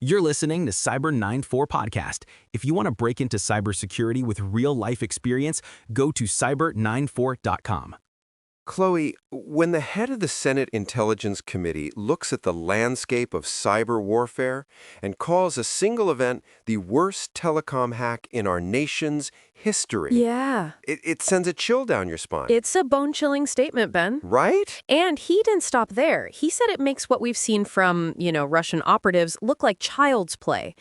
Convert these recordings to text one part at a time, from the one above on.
You're listening to Cyber 94 Podcast. If you want to break into cybersecurity with real-life experience, go to cyber94.com. Chloe, when the head of the Senate Intelligence Committee looks at the landscape of cyber warfare and calls a single event the worst telecom hack in our nation's history, Yeah, it sends a chill down your spine. it's a bone-chilling statement, Ben. Right? And he didn't stop there. He said it makes what we've seen from, Russian operatives look like child's play.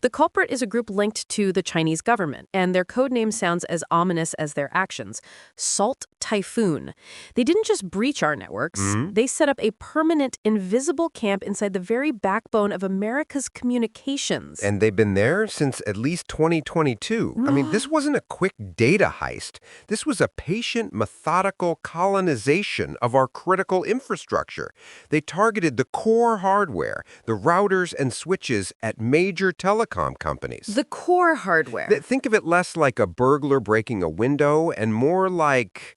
The culprit is a group linked to the Chinese government, and their code name sounds as ominous as their actions. Salt Typhoon. They didn't just breach our networks. They set up a permanent, invisible camp inside the very backbone of America's communications. And they've been there since at least 2022. I mean, this wasn't a quick data heist. This was a patient, methodical colonization of our critical infrastructure. They targeted the core hardware, the routers and switches at major telecom companies. The core hardware. Think of it less like a burglar breaking a window and more like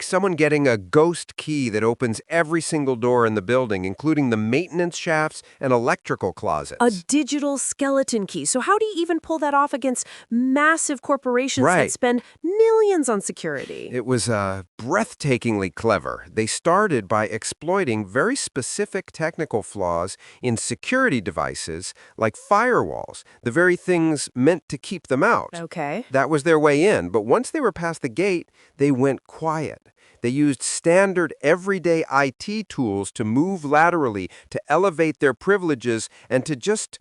someone getting a ghost key that opens every single door in the building, including the maintenance shafts and electrical closets. A digital skeleton key. So how do you even pull that off against massive corporations that spend millions on security? It was breathtakingly clever. They started by exploiting very specific technical flaws in security devices like firewalls, the very things meant to keep them out. Okay. That was their way in, but once they were past the gate, they went quiet. They used standard everyday IT tools to move laterally, to elevate their privileges, and to just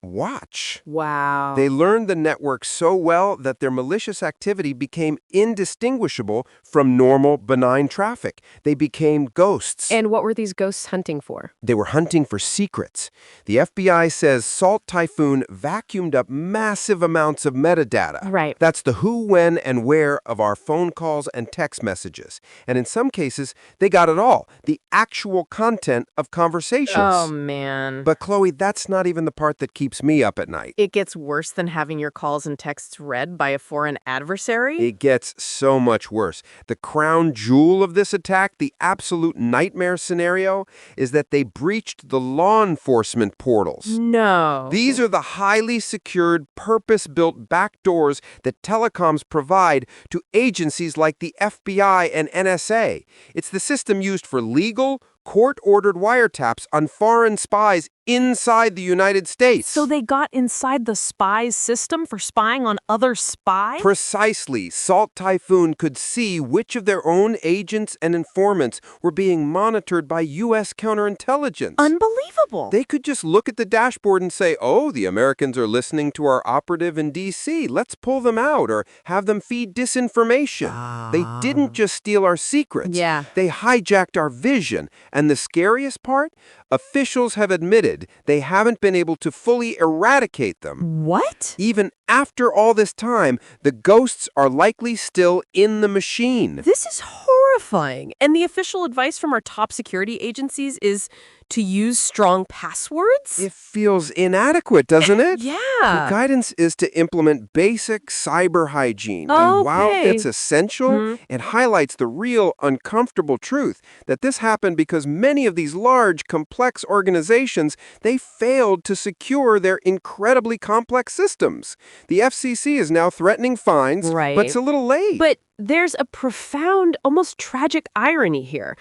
watch. Wow. They learned the network so well that their malicious activity became indistinguishable from normal, benign traffic. They became ghosts. And what were these ghosts hunting for? They were hunting for secrets. The FBI says Salt Typhoon vacuumed up massive amounts of metadata. Right. That's the who, when, and where of our phone calls and text messages. And in some cases, they got it all, the actual content of conversations. Oh, man. But Chloe, that's not even the part that keeps me up at night. It gets worse than having your calls and texts read by a foreign adversary? It gets so much worse. The crown jewel of this attack, the absolute nightmare scenario, is that they breached the law enforcement portals. No. These are the highly secured, purpose-built backdoors that telecoms provide to agencies like the FBI and NSA. It's the system used for legal, court-ordered wiretaps on foreign spies inside the United States. So they got inside the spy's system for spying on other spies? Precisely. Salt Typhoon could see which of their own agents and informants were being monitored by U.S. counterintelligence. Unbelievable. They could just look at the dashboard and say, oh, the Americans are listening to our operative in D.C. Let's pull them out or have them feed disinformation. They didn't just steal our secrets. Yeah. They hijacked our vision. And the scariest part? Officials have admitted they haven't been able to fully eradicate them. What? Even after all this time, the ghosts are likely still in the machine. This is horrifying. And the official advice from our top security agencies is to use strong passwords? It feels inadequate, doesn't it? Yeah. The guidance is to implement basic cyber hygiene. And while it's essential, it highlights the real uncomfortable truth that this happened because many of these large, complex organizations, they failed to secure their incredibly complex systems. The FCC is now threatening fines, Right. but it's a little late. But there's a profound, almost tragic irony here.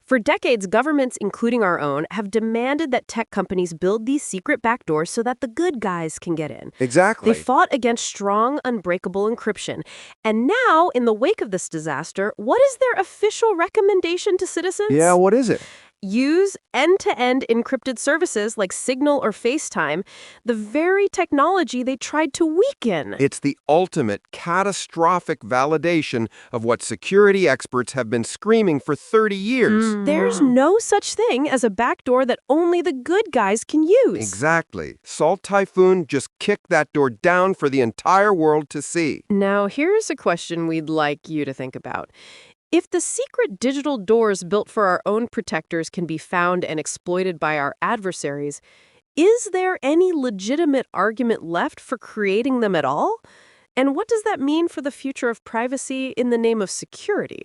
For decades, governments, including our own, have demanded that tech companies build these secret backdoors so that the good guys can get in. Exactly. They fought against strong, unbreakable encryption. And now, in the wake of this disaster, what is their official recommendation to citizens? Yeah, what is it? Use end-to-end encrypted services like Signal or FaceTime, the very technology they tried to weaken. It's the ultimate catastrophic validation of what security experts have been screaming for 30 years. There's no such thing as a backdoor that only the good guys can use. Exactly. Salt Typhoon just kicked that door down for the entire world to see. Now, here's a question we'd like you to think about. If the secret digital doors built for our own protectors can be found and exploited by our adversaries, is there any legitimate argument left for creating them at all? And what does that mean for the future of privacy in the name of security?